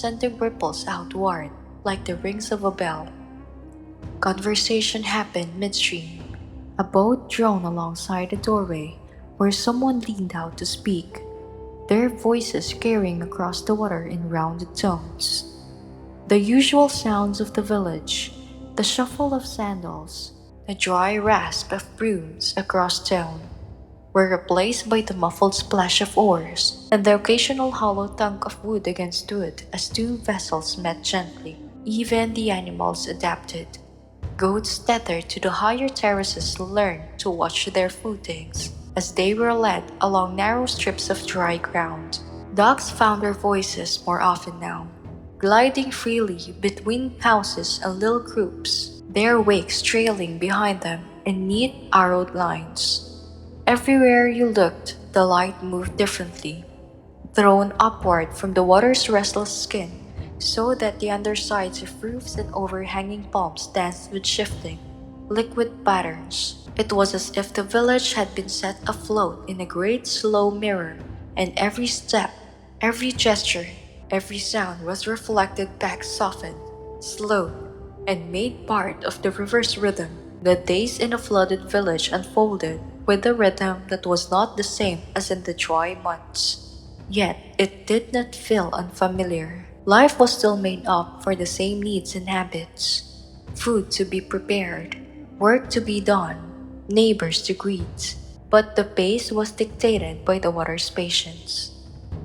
sending ripples outward like the rings of a bell. Conversation happened midstream. A boat droned alongside the doorway where someone leaned out to speak, their voices carrying across the water in rounded tones. The usual sounds of the village, the shuffle of sandals, the dry rasp of brooms across town, were replaced by the muffled splash of oars and the occasional hollow thunk of wood against wood as two vessels met gently. Even the animals adapted. Goats tethered to the higher terraces learned to watch their footings as they were led along narrow strips of dry ground. Dogs found their voices more often now, gliding freely between houses and little groups, their wakes trailing behind them in neat arrowed lines. Everywhere you looked, the light moved differently, thrown upward from the water's restless skin, so that the undersides of roofs and overhanging palms danced with shifting, liquid patterns. It was as if the village had been set afloat in a great slow mirror, and every step, every gesture, every sound was reflected back softened, slowed, and made part of the river's rhythm. The days in a flooded village unfolded with a rhythm that was not the same as in the dry months. Yet it did not feel unfamiliar. Life was still made up for the same needs and habits. Food to be prepared, work to be done, neighbors to greet. But the pace was dictated by the water's patience.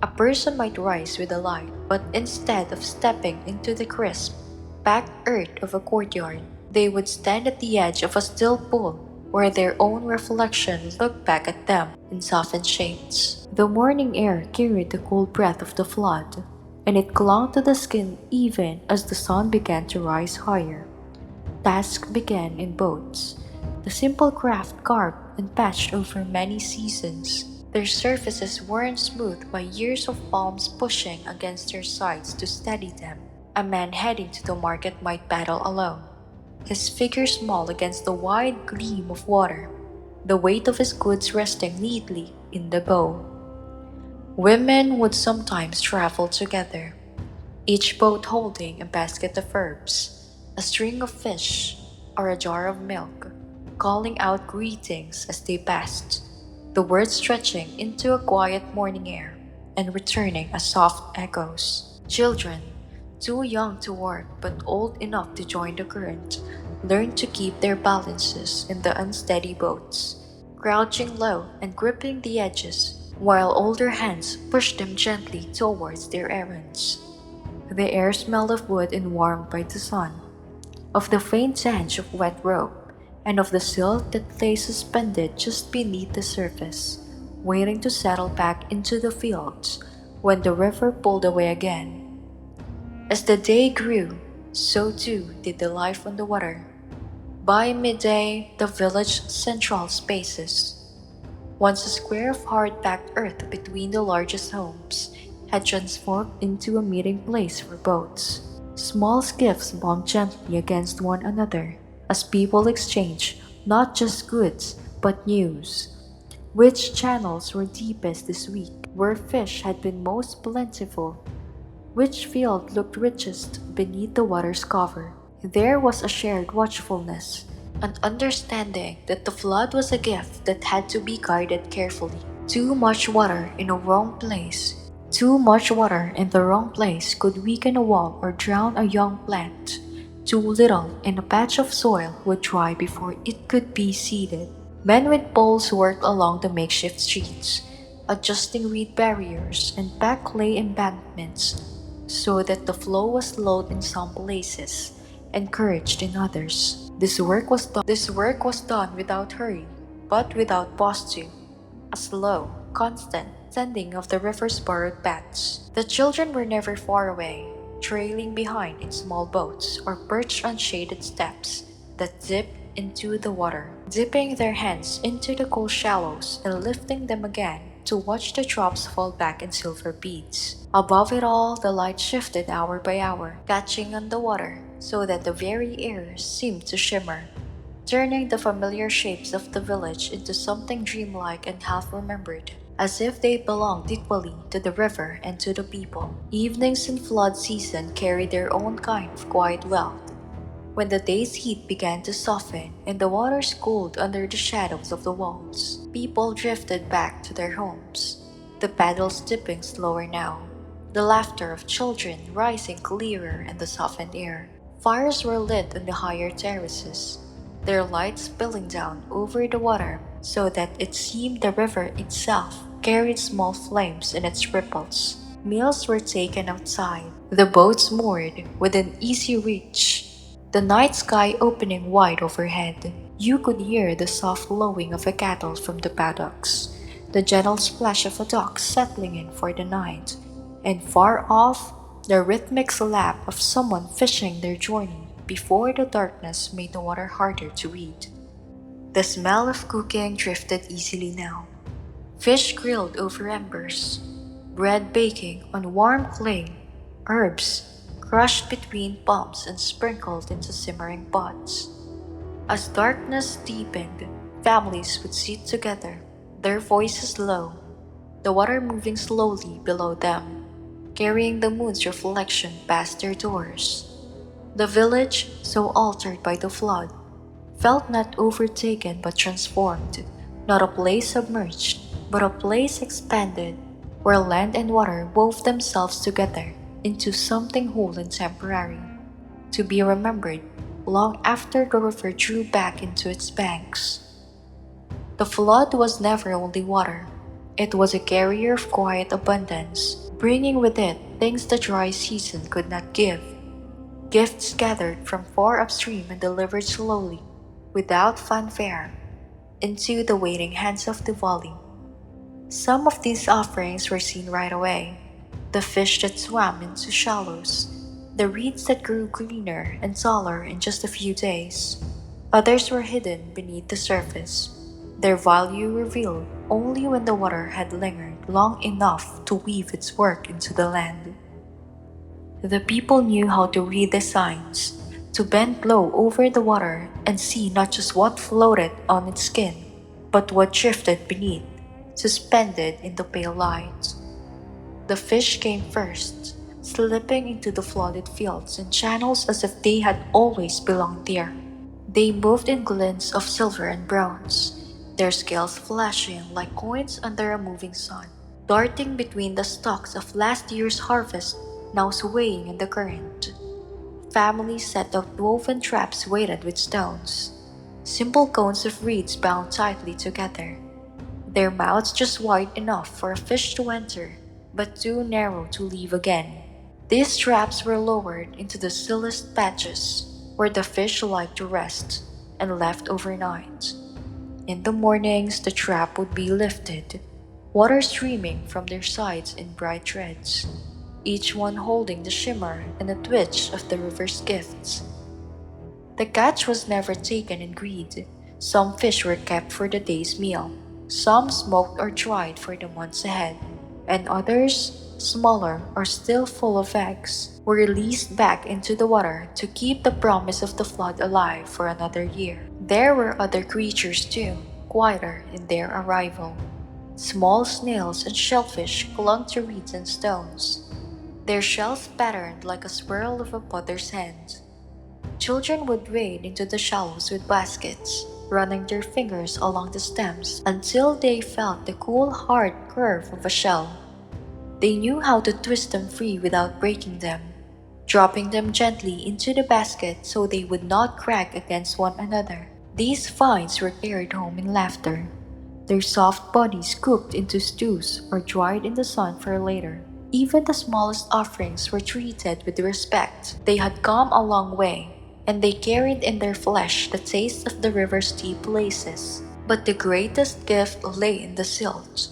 A person might rise with a light, but instead of stepping into the crisp, packed earth of a courtyard, they would stand at the edge of a still pool where their own reflection looked back at them in softened shades. The morning air carried the cool breath of the flood, and it clung to the skin even as the sun began to rise higher. Tasks began in boats, the simple craft carved and patched over many seasons. Their surfaces worn smooth by years of palms pushing against their sides to steady them. A man heading to the market might paddle alone, his figure small against the wide gleam of water, the weight of his goods resting neatly in the bow. Women would sometimes travel together, each boat holding a basket of herbs, a string of fish, or a jar of milk, calling out greetings as they passed, the words stretching into a quiet morning air and returning as soft echoes. Children, too young to work but old enough to join the current, learned to keep their balances in the unsteady boats, crouching low and gripping the edges, while older hands pushed them gently towards their errands. The air smelled of wood and warmed by the sun, of the faint stench of wet rope, and of the silt that lay suspended just beneath the surface, waiting to settle back into the fields when the river pulled away again. As the day grew, so too did the life on the water. By midday, the village central spaces, once a square of hard-packed earth between the largest homes, had transformed into a meeting place for boats. Small skiffs bumped gently against one another as people exchanged not just goods but news. Which channels were deepest this week? Where fish had been most plentiful? Which field looked richest beneath the water's cover? There was a shared watchfulness, an understanding that the flood was a gift that had to be guarded carefully. Too much water in a wrong place. Too much water in the wrong place could weaken a wall or drown a young plant. Too little in a patch of soil would dry before it could be seeded. Men with poles worked along the makeshift streets, adjusting reed barriers and packed clay embankments so that the flow was slowed in some places, encouraged in others. This work was done without hurry, but without pause too. A slow, constant sending of the river's borrowed paths. The children were never far away, trailing behind in small boats or perched on shaded steps that dipped into the water, dipping their hands into the cool shallows and lifting them again to watch the drops fall back in silver beads. Above it all, the light shifted hour by hour, catching on the water so that the very air seemed to shimmer, turning the familiar shapes of the village into something dreamlike and half-remembered. as if they belonged equally to the river and to the people. Evenings in flood season carried their own kind of quiet wealth. When the day's heat began to soften and the waters cooled under the shadows of the walls, people drifted back to their homes, the paddles dipping slower now, the laughter of children rising clearer in the softened air. Fires were lit on the higher terraces, their lights spilling down over the water so that it seemed the river itself carried small flames in its ripples. Meals were taken outside, the boats moored within easy reach, the night sky opening wide overhead. You could hear the soft lowing of a cattle from the paddocks, the gentle splash of a dog settling in for the night, and far off, the rhythmic slap of someone fishing their journey before the darkness made the water harder to read. The smell of cooking drifted easily now. Fish grilled over embers, bread baking on warm clay, herbs crushed between palms and sprinkled into simmering pots. As darkness deepened, families would sit together, their voices low, the water moving slowly below them, carrying the moon's reflection past their doors. The village, so altered by the flood, felt not overtaken but transformed, not a place submerged, but a place expanded, where land and water wove themselves together into something whole and temporary, to be remembered long after the river drew back into its banks. The flood was never only water. It was a carrier of quiet abundance, bringing with it things the dry season could not give. Gifts gathered from far upstream and delivered slowly, without fanfare, into the waiting hands of the valley. Some of these offerings were seen right away: the fish that swam into shallows, the reeds that grew greener and taller in just a few days. Others were hidden beneath the surface, their value revealed only when the water had lingered long enough to weave its work into the land. The people knew how to read the signs, to bend low over the water and see not just what floated on its skin, but what drifted beneath, suspended in the pale light. The fish came first, slipping into the flooded fields and channels as if they had always belonged there. They moved in glints of silver and bronze, their scales flashing like coins under a moving sun, darting between the stalks of last year's harvest now swaying in the current. Families set up woven traps weighted with stones, simple cones of reeds bound tightly together, their mouths just wide enough for a fish to enter, but too narrow to leave again. These traps were lowered into the stillest patches, where the fish liked to rest, and left overnight. In the mornings, the trap would be lifted, water streaming from their sides in bright threads, each one holding the shimmer and the twitch of the river's gifts. The catch was never taken in greed. Some fish were kept for the day's meal, some smoked or dried for the months ahead, and others, smaller or still full of eggs, were released back into the water to keep the promise of the flood alive for another year. There were other creatures too, quieter in their arrival. Small snails and shellfish clung to reeds and stones, their shells patterned like a swirl of a potter's hand. Children would wade into the shallows with baskets, running their fingers along the stems until they felt the cool, hard curve of a shell. They knew how to twist them free without breaking them, dropping them gently into the basket so they would not crack against one another. These finds were carried home in laughter, their soft bodies cooked into stews or dried in the sun for later. Even the smallest offerings were treated with respect. They had come a long way, and they carried in their flesh the taste of the river's deep places. But the greatest gift lay in the silt.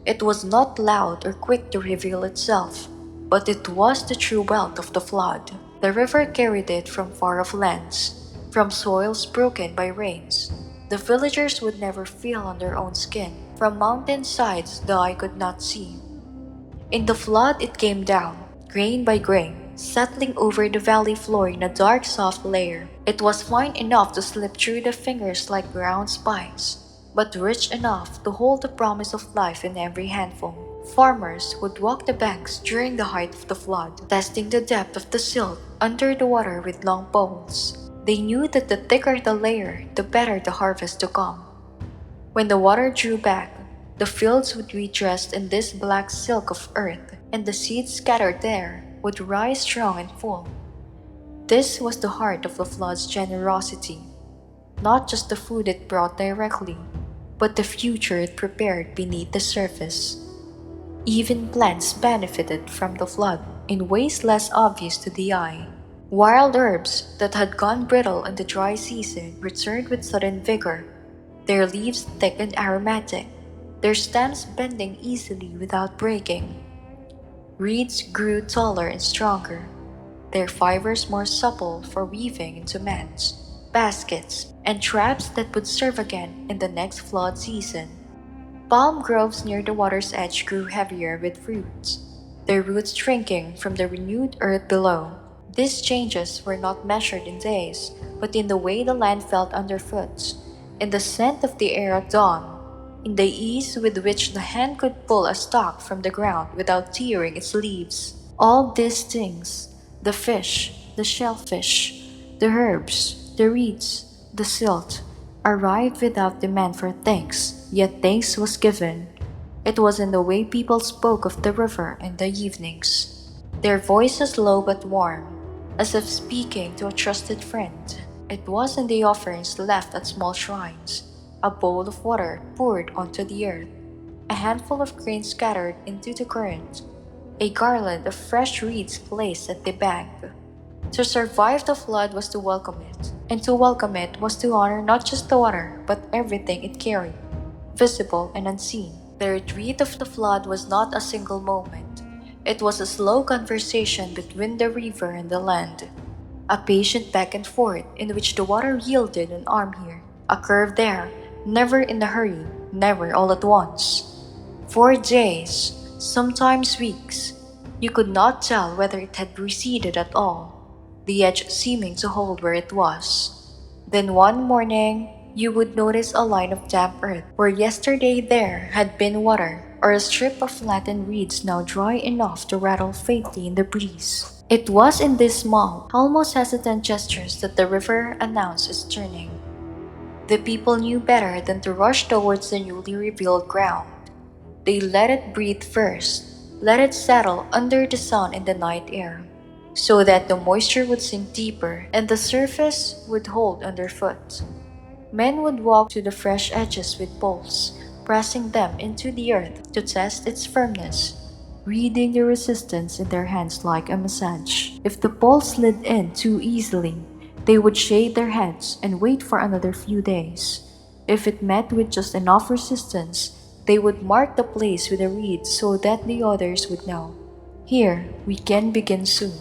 It was not loud or quick to reveal itself, but it was the true wealth of the flood. The river carried it from far-off lands, from soils broken by rains. The villagers would never feel on their own skin, from mountain sides the eye could not see. In the flood it came down, grain by grain, settling over the valley floor in a dark soft layer. It was fine enough to slip through the fingers like ground spines, but rich enough to hold the promise of life in every handful. Farmers would walk the banks during the height of the flood, testing the depth of the silt under the water with long poles. They knew that the thicker the layer, the better the harvest to come. When the water drew back, the fields would be dressed in this black silk of earth, and the seeds scattered there would rise strong and full. This was the heart of the flood's generosity, not just the food it brought directly, but the future it prepared beneath the surface. Even plants benefited from the flood in ways less obvious to the eye. Wild herbs that had gone brittle in the dry season returned with sudden vigor, their leaves thick and aromatic, their stems bending easily without breaking. Reeds grew taller and stronger, their fibers more supple for weaving into mats, baskets, and traps that would serve again in the next flood season. Palm groves near the water's edge grew heavier with roots, their roots shrinking from the renewed earth below. These changes were not measured in days, but in the way the land felt underfoot, in the scent of the air at dawn, in the ease with which the hand could pull a stalk from the ground without tearing its leaves. All these things, the fish, the shellfish, the herbs, the reeds, the silt, arrived without demand for thanks, yet thanks was given. It was in the way people spoke of the river in the evenings, their voices low but warm, as if speaking to a trusted friend. It was in the offerings left at small shrines, a bowl of water poured onto the earth, a handful of grain scattered into the current, a garland of fresh reeds placed at the bank. To survive the flood was to welcome it, and to welcome it was to honor not just the water, but everything it carried, visible and unseen. The retreat of the flood was not a single moment. It was a slow conversation between the river and the land, a patient back and forth in which the water yielded an arm here, a curve there, never in a hurry, never all at once. For days, sometimes weeks, you could not tell whether it had receded at all, the edge seeming to hold where it was. Then one morning, you would notice a line of damp earth where yesterday there had been water, or a strip of flattened reeds now dry enough to rattle faintly in the breeze. It was in these small, almost hesitant gestures that the river announced its turning. The people knew better than to rush towards the newly revealed ground. They let it breathe first, let it settle under the sun in the night air, so that the moisture would sink deeper and the surface would hold underfoot. Men would walk to the fresh edges with poles, pressing them into the earth to test its firmness, reading the resistance in their hands like a massage. If the pole slid in too easily, they would shade their heads and wait for another few days. If it met with just enough resistance, they would mark the place with a reed so that the others would know. Here, we can begin soon.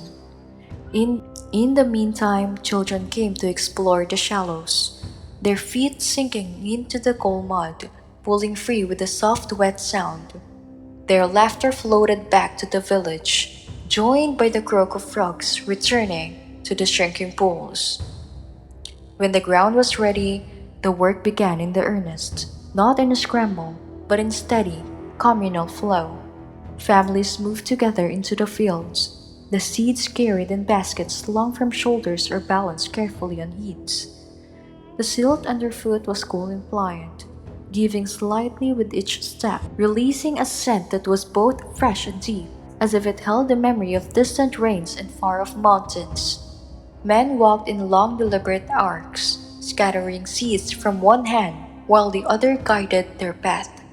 In the meantime, children came to explore the shallows, their feet sinking into the cold mud, pulling free with a soft wet sound. Their laughter floated back to the village, joined by the croak of frogs returning to the shrinking pools. When the ground was ready, the work began in the earnest, not in a scramble, but in steady, communal flow. Families moved together into the fields, the seeds carried in baskets slung from shoulders or balanced carefully on heads. The silt underfoot was cool and pliant, giving slightly with each step, releasing a scent that was both fresh and deep, as if it held the memory of distant rains and far-off mountains. Men walked in long deliberate arcs, scattering seeds from one hand while the other guided their path.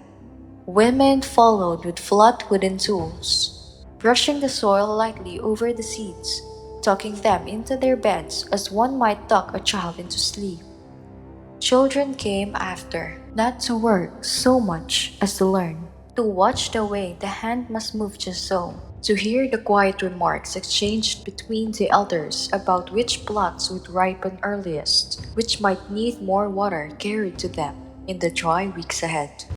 Women followed with flat wooden tools, brushing the soil lightly over the seeds, tucking them into their beds as one might tuck a child into sleep. Children came after, not to work so much as to learn, to watch the way the hand must move just so, to hear the quiet remarks exchanged between the elders about which plots would ripen earliest, which might need more water carried to them in the dry weeks ahead.